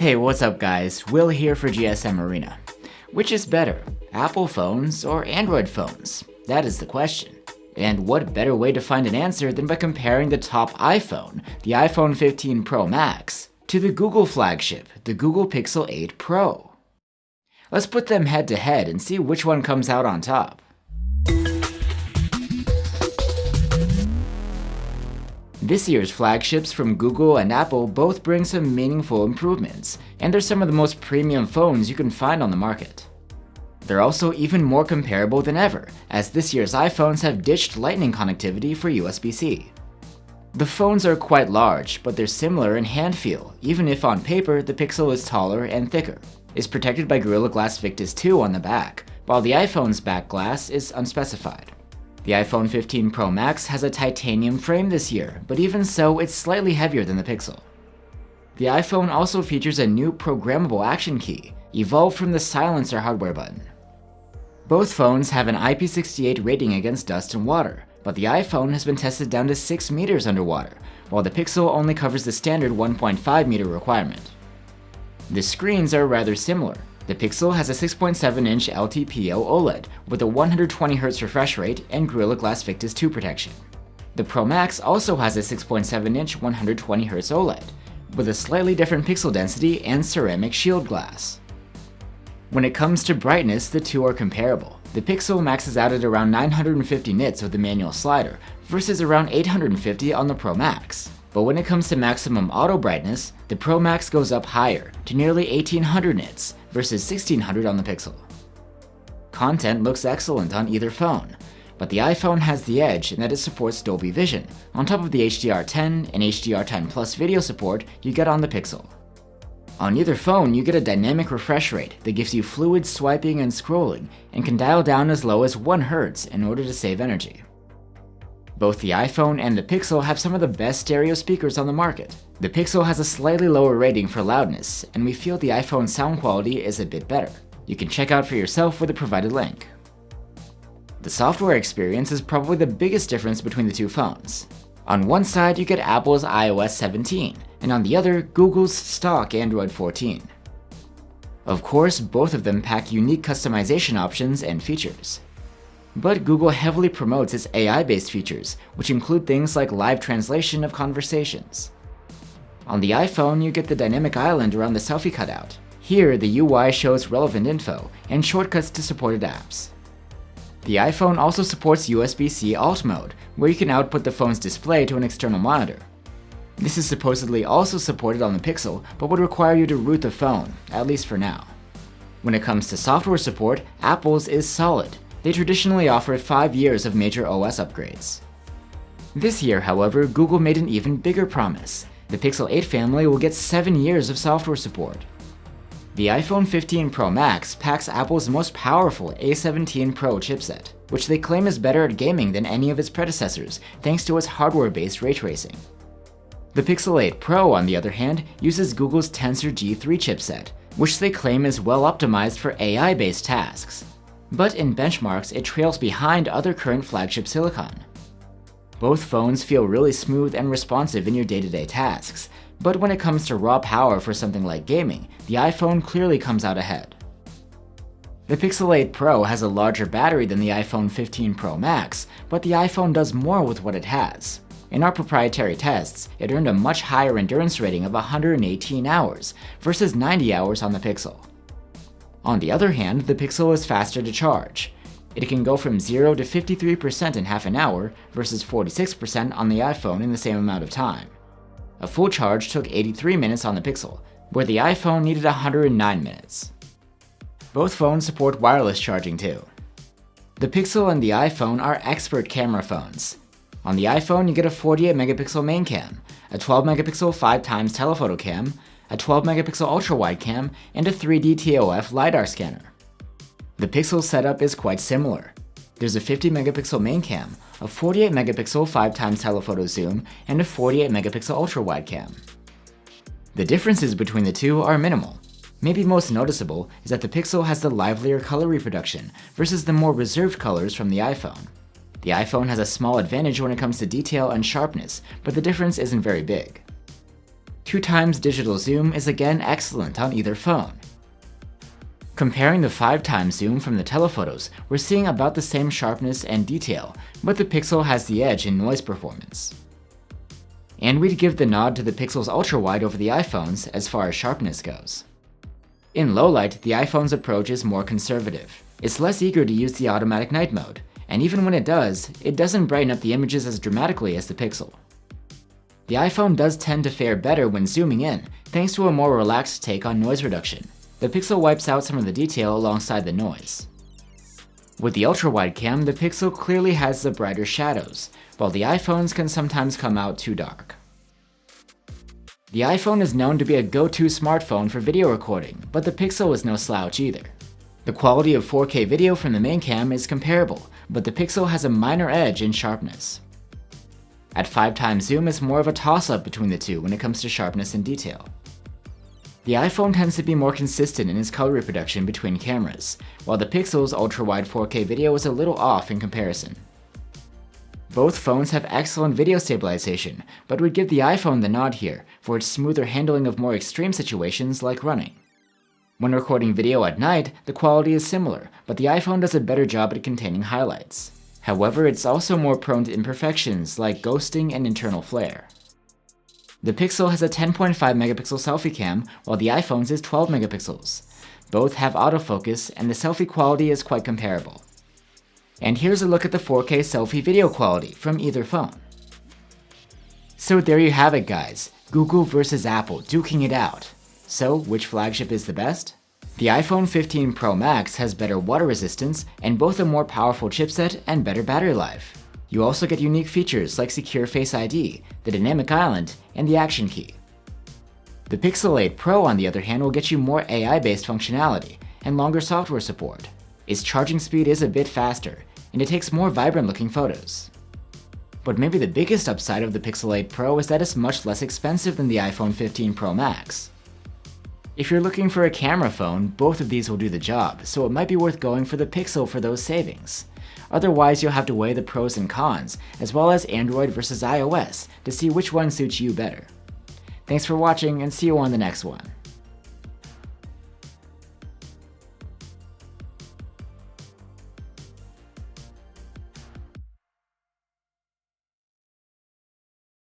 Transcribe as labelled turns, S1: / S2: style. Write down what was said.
S1: Hey, what's up guys? Will here for GSM Arena. Which is better, Apple phones or Android phones? That is the question. And what better way to find an answer than by comparing the top iPhone, the iPhone 15 Pro Max, to the Google flagship, the Google Pixel 8 Pro. Let's put them head to head and see which one comes out on top. This year's flagships from Google and Apple both bring some meaningful improvements, and they're some of the most premium phones you can find on the market. They're also even more comparable than ever, as this year's iPhones have ditched Lightning connectivity for USB-C. The phones are quite large, but they're similar in hand feel, even if on paper the Pixel is taller and thicker. It's protected by Gorilla Glass Victus 2 on the back, while the iPhone's back glass is unspecified. The iPhone 15 Pro Max has a titanium frame this year, but even so, it's slightly heavier than the Pixel. The iPhone also features a new programmable action key, evolved from the silencer hardware button. Both phones have an IP68 rating against dust and water, but the iPhone has been tested down to 6 meters underwater, while the Pixel only covers the standard 1.5 meter requirement. The screens are rather similar. The Pixel has a 6.7-inch LTPO OLED with a 120Hz refresh rate and Gorilla Glass Victus 2 protection. The Pro Max also has a 6.7-inch 120Hz OLED with a slightly different pixel density and ceramic shield glass. When it comes to brightness, the two are comparable. The Pixel maxes out at around 950 nits with the manual slider versus around 850 on the Pro Max. But when it comes to maximum auto brightness, the Pro Max goes up higher to nearly 1800 nits versus 1600 on the Pixel. Content looks excellent on either phone, but the iPhone has the edge in that it supports Dolby Vision, on top of the HDR10 and HDR10 Plus video support you get on the Pixel. On either phone, you get a dynamic refresh rate that gives you fluid swiping and scrolling and can dial down as low as 1 Hz in order to save energy. Both the iPhone and the Pixel have some of the best stereo speakers on the market. The Pixel has a slightly lower rating for loudness, and we feel the iPhone's sound quality is a bit better. You can check out for yourself with the provided link. The software experience is probably the biggest difference between the two phones. On one side, you get Apple's iOS 17, and on the other, Google's stock Android 14. Of course, both of them pack unique customization options and features. But Google heavily promotes its AI-based features, which include things like live translation of conversations. On the iPhone, you get the dynamic island around the selfie cutout. Here, the UI shows relevant info and shortcuts to supported apps. The iPhone also supports USB-C alt mode, where you can output the phone's display to an external monitor. This is supposedly also supported on the Pixel, but would require you to root the phone, at least for now. When it comes to software support, Apple's is solid. They traditionally offer 5 years of major OS upgrades. This year, however, Google made an even bigger promise. The Pixel 8 family will get 7 years of software support. The iPhone 15 Pro Max packs Apple's most powerful A17 Pro chipset, which they claim is better at gaming than any of its predecessors thanks to its hardware-based ray tracing. The Pixel 8 Pro, on the other hand, uses Google's Tensor G3 chipset, which they claim is well optimized for AI-based tasks. But in benchmarks, it trails behind other current flagship silicon. Both phones feel really smooth and responsive in your day-to-day tasks, but when it comes to raw power for something like gaming, the iPhone clearly comes out ahead. The Pixel 8 Pro has a larger battery than the iPhone 15 Pro Max, but the iPhone does more with what it has. In our proprietary tests, it earned a much higher endurance rating of 118 hours versus 90 hours on the Pixel. On the other hand, the Pixel is faster to charge. It can go from 0 to 53% in half an hour versus 46% on the iPhone in the same amount of time. A full charge took 83 minutes on the Pixel, where the iPhone needed 109 minutes. Both phones support wireless charging too. The Pixel and the iPhone are expert camera phones. On the iPhone, you get a 48-megapixel main cam, a 12-megapixel 5x telephoto cam, a 12-megapixel ultra-wide cam, and a 3D TOF LiDAR scanner. The Pixel setup is quite similar. There's a 50-megapixel main cam, a 48-megapixel 5x telephoto zoom, and a 48-megapixel ultra-wide cam. The differences between the two are minimal. Maybe most noticeable is that the Pixel has the livelier color reproduction versus the more reserved colors from the iPhone. The iPhone has a small advantage when it comes to detail and sharpness, but the difference isn't very big. 2x digital zoom is again excellent on either phone. Comparing the 5x zoom from the telephotos, we're seeing about the same sharpness and detail, but the Pixel has the edge in noise performance. And we'd give the nod to the Pixel's ultra-wide over the iPhone's as far as sharpness goes. In low light, the iPhone's approach is more conservative. It's less eager to use the automatic night mode, and even when it doesn't brighten up the images as dramatically as the Pixel. The iPhone does tend to fare better when zooming in, thanks to a more relaxed take on noise reduction. The Pixel wipes out some of the detail alongside the noise. With the ultra-wide cam, the Pixel clearly has the brighter shadows, while the iPhone's can sometimes come out too dark. The iPhone is known to be a go-to smartphone for video recording, but the Pixel is no slouch either. The quality of 4K video from the main cam is comparable, but the Pixel has a minor edge in sharpness. At 5x zoom, it's more of a toss-up between the two when it comes to sharpness and detail. The iPhone tends to be more consistent in its color reproduction between cameras, while the Pixel's ultra-wide 4K video is a little off in comparison. Both phones have excellent video stabilization, but would give the iPhone the nod here for its smoother handling of more extreme situations like running. When recording video at night, the quality is similar, but the iPhone does a better job at containing highlights. However, it's also more prone to imperfections like ghosting and internal flare. The Pixel has a 10.5 megapixel selfie cam, while the iPhone's is 12 megapixels. Both have autofocus, and the selfie quality is quite comparable. And here's a look at the 4K selfie video quality from either phone. So there you have it, guys. Google versus Apple duking it out. So which flagship is the best? The iPhone 15 Pro Max has better water resistance and both a more powerful chipset and better battery life. You also get unique features like secure Face ID, the dynamic island, and the action key. The Pixel 8 Pro, on the other hand, will get you more AI-based functionality and longer software support. Its charging speed is a bit faster, and it takes more vibrant-looking photos. But maybe the biggest upside of the Pixel 8 Pro is that it's much less expensive than the iPhone 15 Pro Max. If you're looking for a camera phone, both of these will do the job, so it might be worth going for the Pixel for those savings. Otherwise, you'll have to weigh the pros and cons, as well as Android versus iOS, to see which one suits you better. Thanks for watching, and see you on the next one.